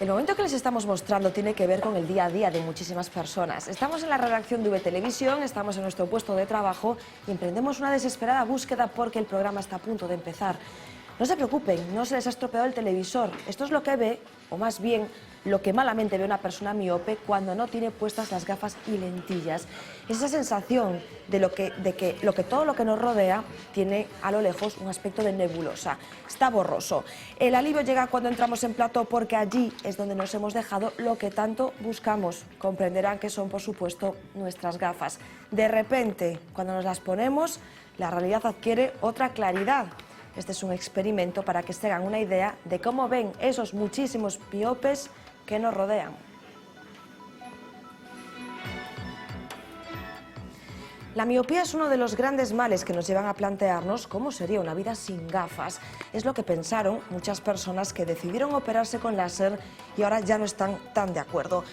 El momento que les estamos mostrando tiene que ver con el día a día de muchísimas personas. Estamos en la redacción de VTelevisión, estamos en nuestro puesto de trabajo y emprendemos una desesperada búsqueda porque el programa está a punto de empezar. No se preocupen, no se les ha estropeado el televisor. Esto es lo que ve, o más bien, lo que malamente ve una persona miope cuando no tiene puestas las gafas y lentillas. Esa sensación de que todo lo que nos rodea tiene a lo lejos un aspecto de nebulosa. Está borroso. El alivio llega cuando entramos en plató porque allí es donde nos hemos dejado lo que tanto buscamos. Comprenderán que son, por supuesto, nuestras gafas. De repente, cuando nos las ponemos, la realidad adquiere otra claridad. Este es un experimento para que se hagan una idea de cómo ven esos muchísimos miopes que nos rodean. La miopía es uno de los grandes males que nos llevan a plantearnos cómo sería una vida sin gafas. Es lo que pensaron muchas personas que decidieron operarse con láser y ahora ya no están tan de acuerdo.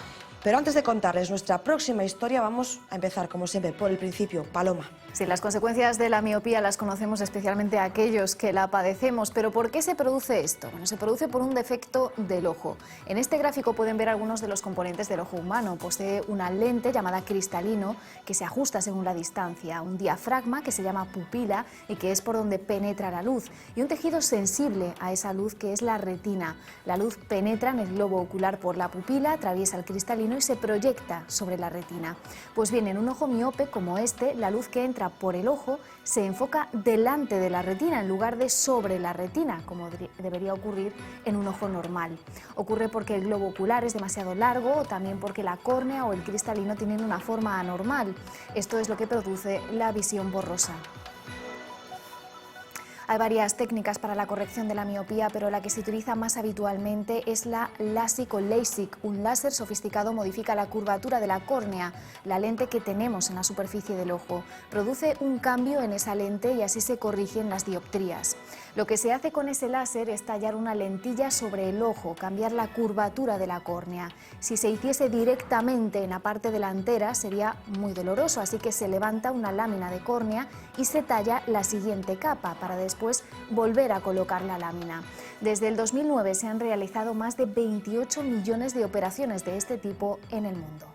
Pero antes de contarles nuestra próxima historia, vamos a empezar, como siempre, por el principio. Paloma. Sí, las consecuencias de la miopía las conocemos especialmente aquellos que la padecemos, pero ¿por qué se produce esto? Bueno, se produce por un defecto del ojo. En este gráfico pueden ver algunos de los componentes del ojo humano. Posee una lente llamada cristalino que se ajusta según la distancia, un diafragma que se llama pupila y que es por donde penetra la luz, y un tejido sensible a esa luz que es la retina. La luz penetra en el globo ocular por la pupila, atraviesa el cristalino y se proyecta sobre la retina. Pues bien, en un ojo miope como este, la luz que entra por el ojo se enfoca delante de la retina en lugar de sobre la retina, como debería ocurrir en un ojo normal. Ocurre porque el globo ocular es demasiado largo o también porque la córnea o el cristalino tienen una forma anormal. Esto es lo que produce la visión borrosa. Hay varias técnicas para la corrección de la miopía, pero la que se utiliza más habitualmente es la LASIK o LASIK. Un láser sofisticado modifica la curvatura de la córnea, la lente que tenemos en la superficie del ojo. Produce un cambio en esa lente y así se corrigen las dioptrías. Lo que se hace con ese láser es tallar una lentilla sobre el ojo, cambiar la curvatura de la córnea. Si se hiciese directamente en la parte delantera sería muy doloroso, así que se levanta una lámina de córnea y se talla la siguiente capa para después volver a colocar la lámina. Desde el 2009 se han realizado más de 28 millones de operaciones de este tipo en el mundo.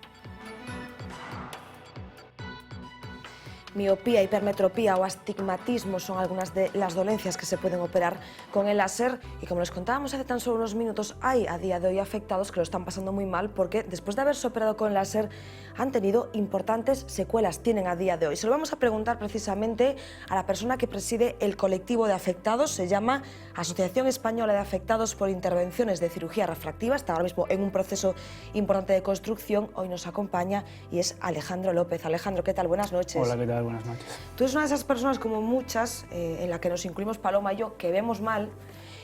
Miopía, hipermetropía o astigmatismo son algunas de las dolencias que se pueden operar con el láser y, como les contábamos hace tan solo unos minutos, hay a día de hoy afectados que lo están pasando muy mal porque después de haberse operado con láser han tenido importantes secuelas, tienen a día de hoy. Se lo vamos a preguntar precisamente a la persona que preside el colectivo de afectados, se llama Asociación Española de Afectados por Intervenciones de Cirugía Refractiva, está ahora mismo en un proceso importante de construcción, hoy nos acompaña y es Alejandro López. Alejandro, ¿qué tal? Buenas noches. Hola, ¿qué tal? Buenas noches. Tú eres una de esas personas, como muchas, en la que nos incluimos Paloma y yo, que vemos mal,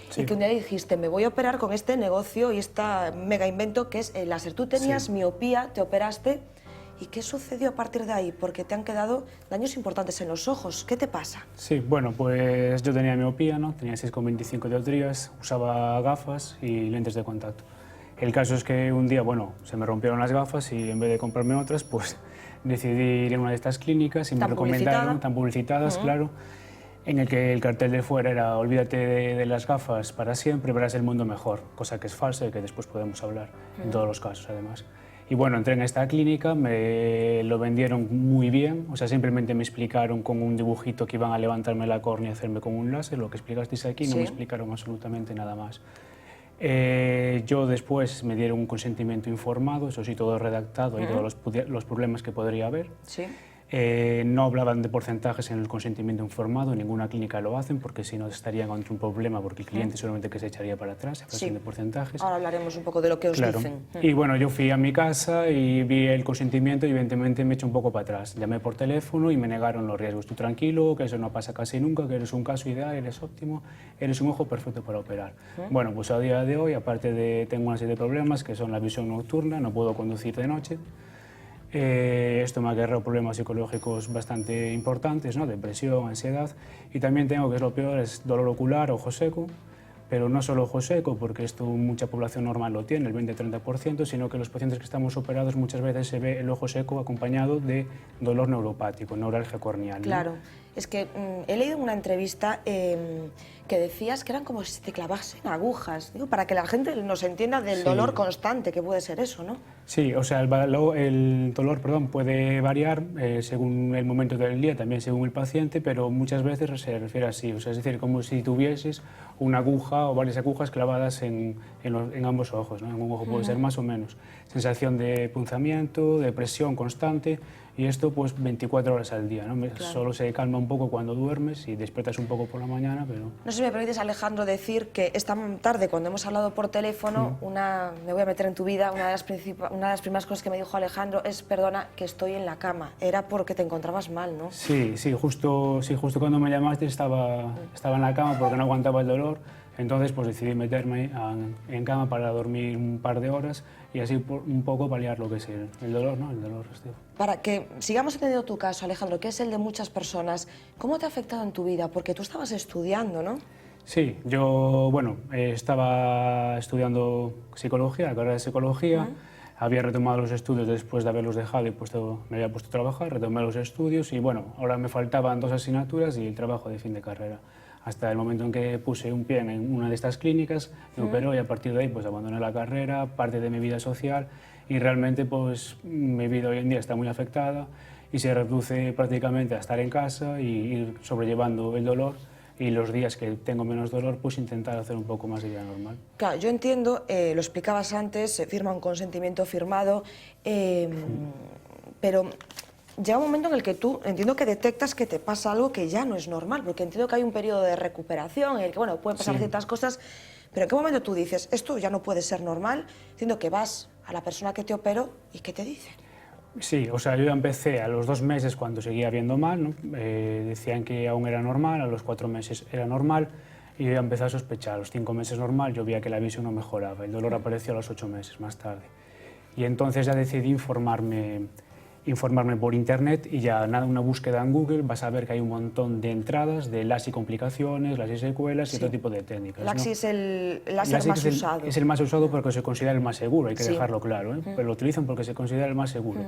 sí, y que un día dijiste, me voy a operar con este negocio y este mega invento que es el láser. Tú tenías miopía, te operaste, ¿y qué sucedió a partir de ahí? Porque te han quedado daños importantes en los ojos. ¿Qué te pasa? Sí, bueno, pues yo tenía miopía, ¿no? Tenía 6,25 dioptrías, usaba gafas y lentes de contacto. El caso es que un día, bueno, se me rompieron las gafas y en vez de comprarme otras, pues decidí ir a una de estas clínicas y me recomendaron, tan publicitadas, claro, en el que el cartel de fuera era olvídate de las gafas para siempre, verás el mundo mejor, cosa que es falsa y que después podemos hablar en todos los casos, además. Y bueno, entré en esta clínica, me lo vendieron muy bien, o sea, simplemente me explicaron con un dibujito que iban a levantarme la córnea y hacerme con un láser, lo que explicasteis aquí, no me explicaron absolutamente nada más. Yo después me dieron un consentimiento informado, eso sí, todo redactado y todos los problemas que podría haber. Sí. No hablaban de porcentajes en el consentimiento informado, en ninguna clínica lo hacen porque si no estarían ante un problema porque el cliente solamente que se echaría para atrás, en función de porcentajes. Ahora hablaremos un poco de lo que os dicen. Y bueno, yo fui a mi casa y vi el consentimiento y evidentemente me eché un poco para atrás. Llamé por teléfono y me negaron los riesgos. Tú tranquilo, que eso no pasa casi nunca, que eres un caso ideal, eres óptimo, eres un ojo perfecto para operar. Bueno, pues a día de hoy, aparte de tengo una serie de problemas que son la visión nocturna, no puedo conducir de noche. Esto me ha acarreado problemas psicológicos bastante importantes, ¿no? Depresión, ansiedad, y también tengo, que es lo peor, es dolor ocular, ojo seco, pero no solo ojo seco, porque esto mucha población normal lo tiene, el 20-30%, sino que los pacientes que estamos operados muchas veces se ve el ojo seco acompañado de dolor neuropático, neuralgia corneal, ¿no? Claro. Es que he leído en una entrevista que decías que eran como si te clavasen agujas, digo, para que la gente nos entienda del dolor constante que puede ser eso, ¿no? Sí, o sea, el dolor, perdón, puede variar según el momento del día, también según el paciente, pero muchas veces se refiere así, o sea, es decir, como si tuvieses una aguja o varias agujas clavadas en ambos ojos, ¿no? En un ojo puede ser más o menos. Sensación de punzamiento, de presión constante, y esto pues 24 horas al día, ¿no? Claro. Solo se calma un poco cuando duermes y despiertas un poco por la mañana, pero... No sé si me permites, Alejandro, decir que esta tarde, cuando hemos hablado por teléfono, me voy a meter en tu vida, una de las primeras cosas que me dijo Alejandro es, perdona, que estoy en la cama. Era porque te encontrabas mal, ¿no? Sí, justo cuando me llamaste estaba en la cama porque no aguantaba el dolor. Entonces pues decidí meterme en cama para dormir un par de horas y así un poco paliar lo que es el dolor, ¿no? El dolor. Para que sigamos entendiendo tu caso, Alejandro, que es el de muchas personas, ¿cómo te ha afectado en tu vida? Porque tú estabas estudiando, ¿no? Sí, yo, bueno, estaba estudiando psicología, la carrera de psicología. Había retomado los estudios después de haberlos dejado y me había puesto a trabajar, retomé los estudios y bueno, ahora me faltaban 2 asignaturas y el trabajo de fin de carrera. Hasta el momento en que puse un pie en una de estas clínicas, me operó y a partir de ahí pues abandoné la carrera, parte de mi vida social y realmente pues mi vida hoy en día está muy afectada y se reduce prácticamente a estar en casa y ir sobrellevando el dolor y los días que tengo menos dolor pues intentar hacer un poco más de vida normal. Claro, yo entiendo, lo explicabas antes, se firma un consentimiento firmado, pero... Llega un momento en el que tú, entiendo que detectas que te pasa algo que ya no es normal, porque entiendo que hay un periodo de recuperación en el que, bueno, pueden pasar ciertas cosas, pero ¿en qué momento tú dices, esto ya no puede ser normal? Entiendo que vas a la persona que te operó y ¿qué te dice? Sí, o sea, yo ya empecé a los 2 meses cuando seguía viendo mal, ¿no? Decían que aún era normal, a los 4 meses era normal, y yo ya empecé a sospechar, a los 5 meses normal, yo veía que la visión no mejoraba, el dolor apareció a los 8 meses más tarde. Y entonces ya decidí informarme por internet y ya nada, una búsqueda en Google vas a ver que hay un montón de entradas de LASI complicaciones, LASI secuelas y otro tipo de técnicas. LASI, ¿no? Es el láser LASI más usado. Es el más usado porque se considera el más seguro, hay que dejarlo claro, ¿eh? Pero lo utilizan porque se considera el más seguro.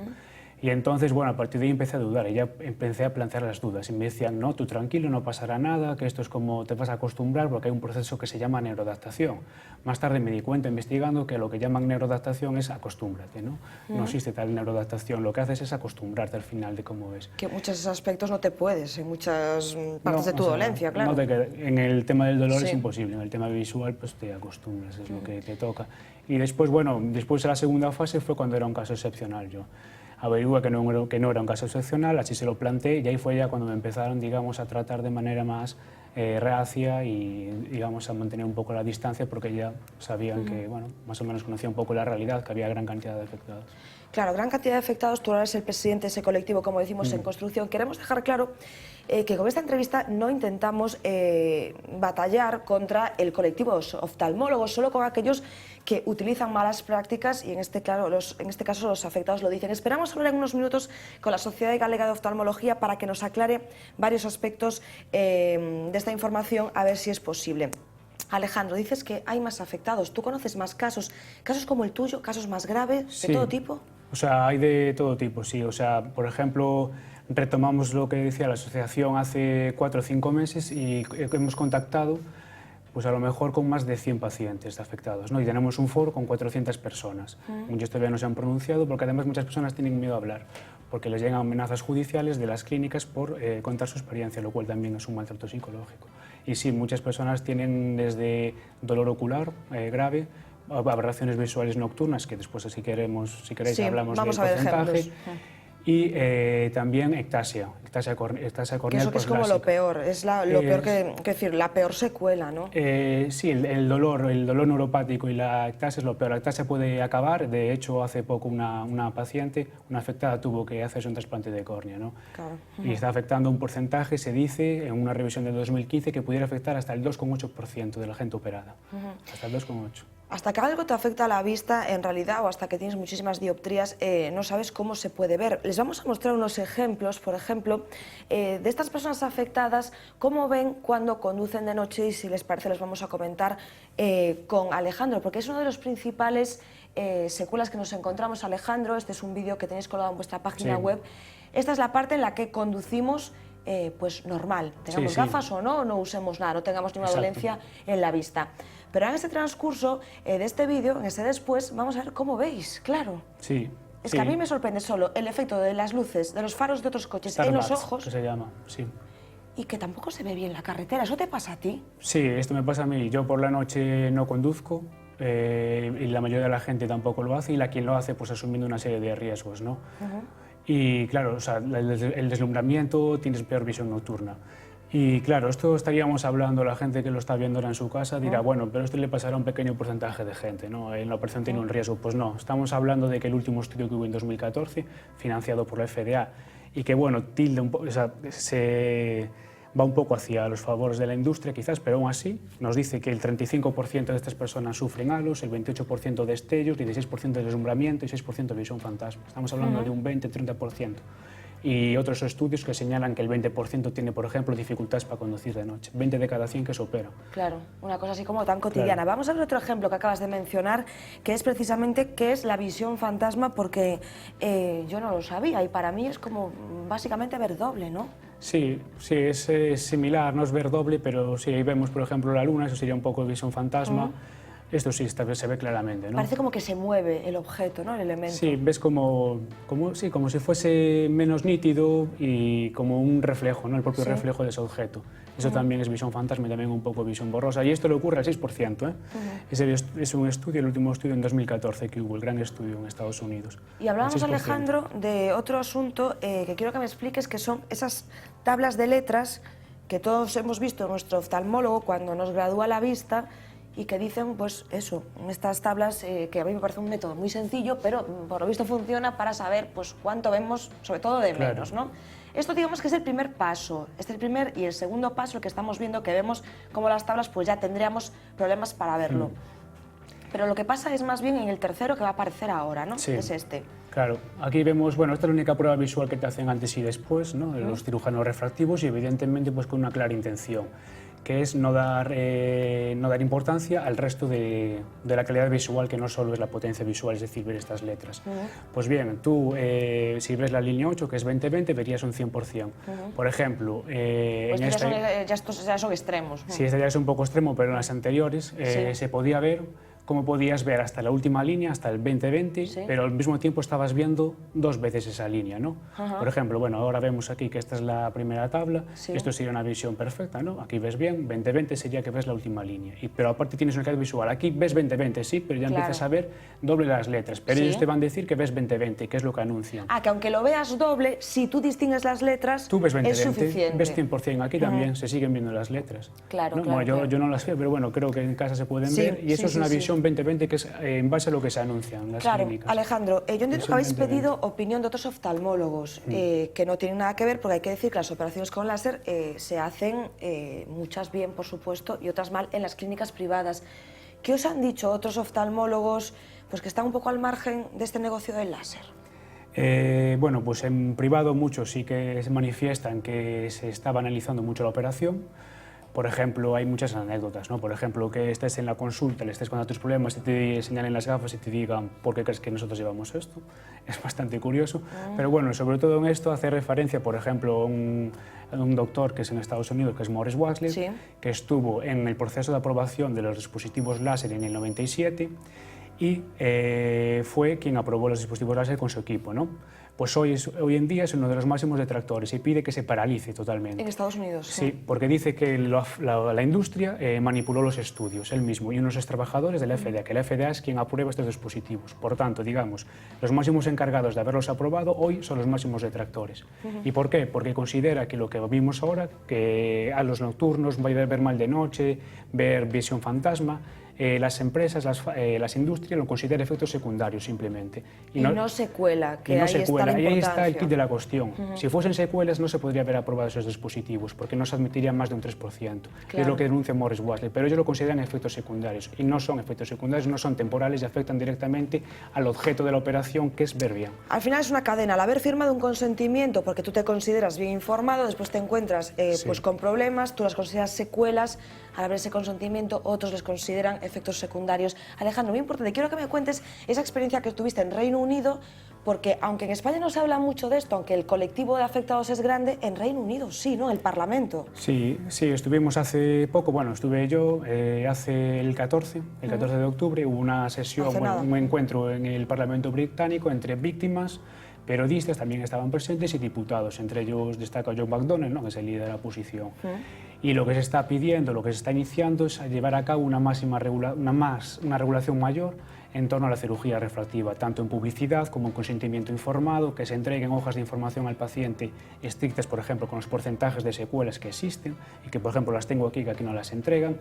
Y entonces, bueno, a partir de ahí empecé a dudar y ya empecé a plantear las dudas. Y me decían, no, tú tranquilo, no pasará nada, que esto es como te vas a acostumbrar porque hay un proceso que se llama neuroadaptación. Más tarde me di cuenta investigando que lo que llaman neuroadaptación es acostúmbrate, ¿no? No existe tal neuroadaptación, lo que haces es acostumbrarte al final de cómo ves. Que muchos aspectos no te puedes, en muchas partes de tu dolencia, claro. No en el tema del dolor es imposible, en el tema visual pues te acostumbras, es lo que te toca. Y después, bueno, después de la segunda fase fue cuando era un caso excepcional yo. Averigué que no era un caso excepcional, así se lo planteé y ahí fue ya cuando me empezaron, digamos, a tratar de manera más reacia y, digamos, a mantener un poco la distancia porque ya sabían que, bueno, más o menos conocía un poco la realidad, que había gran cantidad de afectados. Claro, gran cantidad de afectados, tú ahora eres el presidente de ese colectivo, como decimos en Construcción. Queremos dejar claro que con esta entrevista no intentamos batallar contra el colectivo de los oftalmólogos, solo con aquellos que utilizan malas prácticas y en este caso los afectados lo dicen. Esperamos hablar en unos minutos con la Sociedad Galega de Oftalmología para que nos aclare varios aspectos de esta información, a ver si es posible. Alejandro, dices que hay más afectados. ¿Tú conoces más casos? ¿Casos como el tuyo? ¿Casos más graves? ¿De todo tipo? O sea, hay de todo tipo, sí. O sea, por ejemplo, retomamos lo que decía la asociación hace 4 o 5 meses y hemos contactado pues a lo mejor con más de 100 pacientes afectados, ¿no? Y tenemos un foro con 400 personas. Muchos todavía no se han pronunciado porque además muchas personas tienen miedo a hablar porque les llegan amenazas judiciales de las clínicas por contar su experiencia, lo cual también es un maltrato psicológico. Y sí, muchas personas tienen desde dolor ocular grave, aberraciones visuales nocturnas, que después si queréis hablamos del porcentaje, y también ectasia corneal. Eso que es como lo peor, es lo peor que decir, la peor secuela, ¿no? Sí, el dolor neuropático y la ectasia es lo peor. La ectasia puede acabar, de hecho hace poco una paciente, una afectada, tuvo que hacerse un trasplante de córnea, ¿no? Claro. Y está afectando un porcentaje, se dice, en una revisión de 2015, que pudiera afectar hasta el 2,8% de la gente operada, hasta el 2,8%. Hasta que algo te afecta a la vista, en realidad, o hasta que tienes muchísimas dioptrías, no sabes cómo se puede ver. Les vamos a mostrar unos ejemplos, por ejemplo, de estas personas afectadas, cómo ven cuando conducen de noche y si les parece les vamos a comentar con Alejandro, porque es uno de los principales secuelas que nos encontramos. Alejandro, este es un vídeo que tenéis colgado en vuestra página web. Esta es la parte en la que conducimos pues normal, tengamos Sí, sí. gafas o no usemos nada, no tengamos ninguna Exacto. dolencia en la vista. Pero en este transcurso de este vídeo, en este después, vamos a ver cómo veis, claro. Sí. Es sí. que a mí me sorprende solo el efecto de las luces, de los faros de otros coches en los Starbucks, ojos que se llama, sí. y que tampoco se ve bien la carretera. ¿Eso te pasa a ti? Sí, esto me pasa a mí. Yo por la noche no conduzco y la mayoría de la gente tampoco lo hace, y quien lo hace pues asumiendo una serie de riesgos, ¿no? Y claro, o sea, el deslumbramiento, tienes peor visión nocturna. Y claro, esto estaríamos hablando, la gente que lo está viendo ahora en su casa dirá, bueno, pero esto le pasará a un pequeño porcentaje de gente, ¿no? En la operación tiene un riesgo. Pues no, estamos hablando de que el último estudio que hubo en 2014, financiado por la FDA, y que, bueno, tilde un poco, o sea, se va un poco hacia los favores de la industria quizás, pero aún así nos dice que el 35% de estas personas sufren halos, el 28% de destellos, 16% de deslumbramiento y 6% de visión fantasma. Estamos hablando de un 20-30%. Y otros estudios que señalan que el 20% tiene, por ejemplo, dificultades para conducir de noche. 20 de cada 100 que se operan. Claro, una cosa así como tan cotidiana. Claro. Vamos a ver otro ejemplo que acabas de mencionar, que es precisamente qué es la visión fantasma, porque yo no lo sabía y para mí es como básicamente ver doble, ¿no? Sí, sí, es similar, no es ver doble, pero sí, ahí vemos, por ejemplo, la luna, eso sería un poco de visión fantasma. Esto sí se ve claramente, ¿no? Parece como que se mueve el objeto, ¿no? El elemento. Sí, ves como si fuese menos nítido y como un reflejo, ¿no? El propio reflejo de ese objeto. Eso también es visión fantasma y también un poco visión borrosa. Y esto le ocurre al 6%, ¿eh? Es un estudio, el último estudio en 2014 que hubo, el gran estudio en Estados Unidos. Y hablábamos, El 6%. Alejandro, de otro asunto que quiero que me expliques, que son esas tablas de letras que todos hemos visto en nuestro oftalmólogo cuando nos gradúa la vista, y que dicen, pues eso, estas tablas que a mí me parece un método muy sencillo, pero por lo visto funciona para saber pues cuánto vemos, sobre todo de menos, ¿no? Esto digamos que es el primer paso, este es el primer y el segundo paso, el que estamos viendo, que vemos como las tablas pues ya tendríamos problemas para verlo. Pero lo que pasa es más bien en el tercero que va a aparecer ahora, ¿no? Sí. Es este. Claro, aquí vemos, bueno, esta es la única prueba visual que te hacen antes y después, ¿no? De los cirujanos refractivos, y evidentemente pues con una clara intención, que es no dar importancia al resto de la calidad visual, que no solo es la potencia visual, es decir, ver estas letras. Pues bien, tú si ves la línea 8, que es 20-20, verías un 100%. Por ejemplo, Pues en estos ya son extremos. Sí, este ya es un poco extremo, pero en las anteriores se podía ver cómo podías ver hasta la última línea, hasta el 20-20, pero al mismo tiempo estabas viendo dos veces esa línea, ¿no? Por ejemplo, bueno, ahora vemos aquí que esta es la primera tabla, esto sería una visión perfecta, ¿no? Aquí ves bien, 20-20 sería que ves la última línea, pero aparte tienes una calidad visual, aquí ves 20-20, sí, pero ya empiezas a ver doble las letras, pero ellos te van a decir que ves 20-20, que es lo que anuncian. Ah, que aunque lo veas doble, si tú distingues las letras, tú ves 20-20, es suficiente. ves 100%, aquí también se siguen viendo las letras. Claro, ¿no? claro, Bueno, claro. yo no las veo, pero bueno, creo que en casa se pueden ver, y eso es una visión 20-20 que es en base a lo que se anuncia en las clínicas. Alejandro, yo entiendo que habéis 20-20. pedido opinión de otros oftalmólogos que no tienen nada que ver, porque hay que decir que las operaciones con láser se hacen muchas bien, por supuesto, y otras mal en las clínicas privadas. ¿Qué os han dicho otros oftalmólogos pues, que están un poco al margen de este negocio del láser? Bueno, pues en privado muchos sí que se manifiestan que se estaba analizando mucho la operación. Por ejemplo, hay muchas anécdotas, ¿no? Por ejemplo, que estés en la consulta, le estés contando tus problemas y te señalen las gafas y te digan ¿por qué crees que nosotros llevamos esto? Es bastante curioso. Pero bueno, sobre todo en esto hace referencia, por ejemplo, a un doctor que es en Estados Unidos, que es Morris Wasley, que estuvo en el proceso de aprobación de los dispositivos láser en el 97 y fue quien aprobó los dispositivos láser con su equipo, ¿no? Pues hoy en día es uno de los máximos detractores y pide que se paralice totalmente. En Estados Unidos. Sí, porque dice que la industria manipuló los estudios, él mismo, y unos trabajadores de la FDA, que la FDA es quien aprueba estos dispositivos. Por tanto, digamos, los máximos encargados de haberlos aprobado hoy son los máximos detractores. ¿Y por qué? Porque considera que lo que vimos ahora, que a los nocturnos va a ver mal de noche, ver visión fantasma, las empresas, las industrias lo consideran efectos secundarios simplemente. Y no secuela, que y no ahí está la ahí está el importancia. kit de la cuestión. Si fuesen secuelas no se podría haber aprobado esos dispositivos porque no se admitirían más de un 3%, que es lo que denuncia Morris Wasley, pero ellos lo consideran efectos secundarios y no son efectos secundarios, no son temporales y afectan directamente al objeto de la operación, que es ver bien. Al final es una cadena, al haber firmado un consentimiento porque tú te consideras bien informado, después te encuentras pues con problemas, tú las consideras secuelas, al haber ese consentimiento otros les consideran efectos secundarios. Alejandro, muy importante, quiero que me cuentes esa experiencia que tuviste en Reino Unido porque aunque en España no se habla mucho de esto, aunque el colectivo de afectados es grande, en Reino Unido sí, ¿no? El Parlamento. Sí, estuvimos hace poco, bueno, estuve yo hace el 14 de octubre, hubo una sesión, un encuentro en el Parlamento británico entre víctimas, periodistas también estaban presentes y diputados, entre ellos destaca John McDonnell, ¿no?, que es el líder de la oposición. Y lo que se está pidiendo, lo que se está iniciando es llevar a cabo una regulación mayor en torno a la cirugía refractiva, tanto en publicidad como en consentimiento informado, que se entreguen hojas de información al paciente estrictas, por ejemplo, con los porcentajes de secuelas que existen y que, por ejemplo, las tengo aquí, que aquí no las entregan.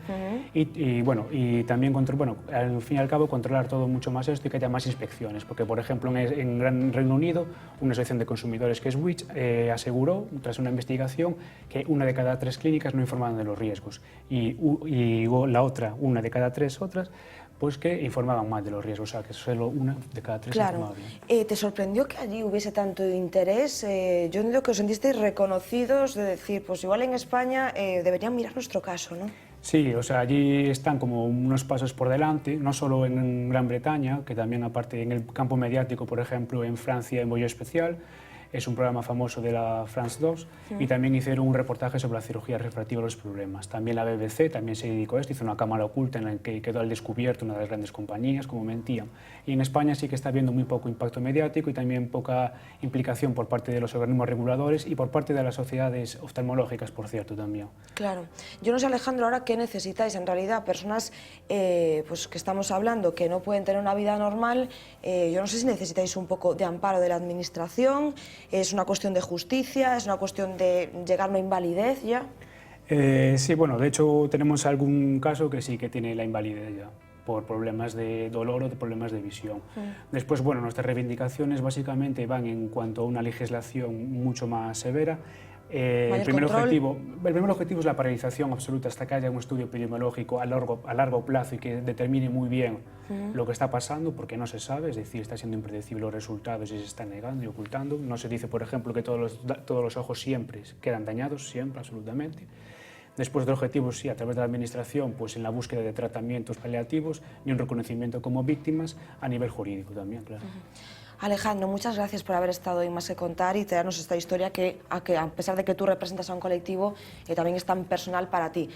Y también, al fin y al cabo, controlar todo mucho más esto y que haya más inspecciones, porque, por ejemplo, en Reino Unido, una asociación de consumidores que es Which aseguró, tras una investigación, que 1 de cada 3 clínicas no informaban de los riesgos y la otra, 1 de cada 3 otras, pues que informaban más de los riesgos, o sea, que solo 1 de cada 3 informaba bien. ¿Te sorprendió que allí hubiese tanto interés? Yo entiendo que os sentisteis reconocidos de decir, pues igual en España deberían mirar nuestro caso, ¿no? Sí, o sea, allí están como unos pasos por delante, no solo en Gran Bretaña, que también aparte en el campo mediático, por ejemplo, en Francia, en Envoyé Especial, es un programa famoso de la France 2, y también hicieron un reportaje sobre la cirugía refractiva y los problemas. También la BBC también se dedicó a esto, hizo una cámara oculta en la que quedó al descubierto una de las grandes compañías, como mentían. Y en España sí que está habiendo muy poco impacto mediático y también poca implicación por parte de los organismos reguladores y por parte de las sociedades oftalmológicas, por cierto, también. Claro. Yo no sé, Alejandro, ahora qué necesitáis. En realidad, personas pues que estamos hablando que no pueden tener una vida normal, yo no sé si necesitáis un poco de amparo de la administración. ¿Es una cuestión de justicia? ¿Es una cuestión de llegar a una invalidez ya? Sí, bueno, de hecho tenemos algún caso que sí que tiene la invalidez ya, por problemas de dolor o de problemas de visión. Después, bueno, nuestras reivindicaciones básicamente van en cuanto a una legislación mucho más severa. El primer objetivo es la paralización absoluta hasta que haya un estudio epidemiológico a largo plazo y que determine muy bien lo que está pasando, porque no se sabe, es decir, está siendo impredecible los resultados y se están negando y ocultando. No se dice, por ejemplo, que todos los ojos siempre quedan dañados, siempre, absolutamente. Después del objetivo, sí, a través de la Administración, pues en la búsqueda de tratamientos paliativos y un reconocimiento como víctimas a nivel jurídico también, claro. Alejandro, muchas gracias por haber estado hoy Más que Contar y traernos esta historia que, a pesar de que tú representas a un colectivo, también es tan personal para ti.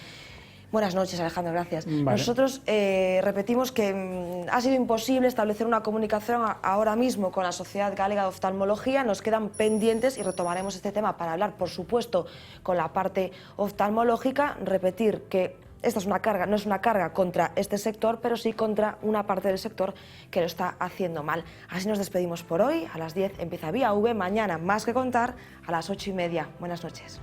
Buenas noches, Alejandro, gracias. Vale. Nosotros repetimos que ha sido imposible establecer una comunicación ahora mismo con la Sociedad Galega de Oftalmología. Nos quedan pendientes y retomaremos este tema para hablar, por supuesto, con la parte oftalmológica. Repetir que esta es una carga, no es una carga contra este sector, pero sí contra una parte del sector que lo está haciendo mal. Así nos despedimos por hoy. A las 10 empieza Vía V. Mañana Más que Contar a las 8:30. Buenas noches.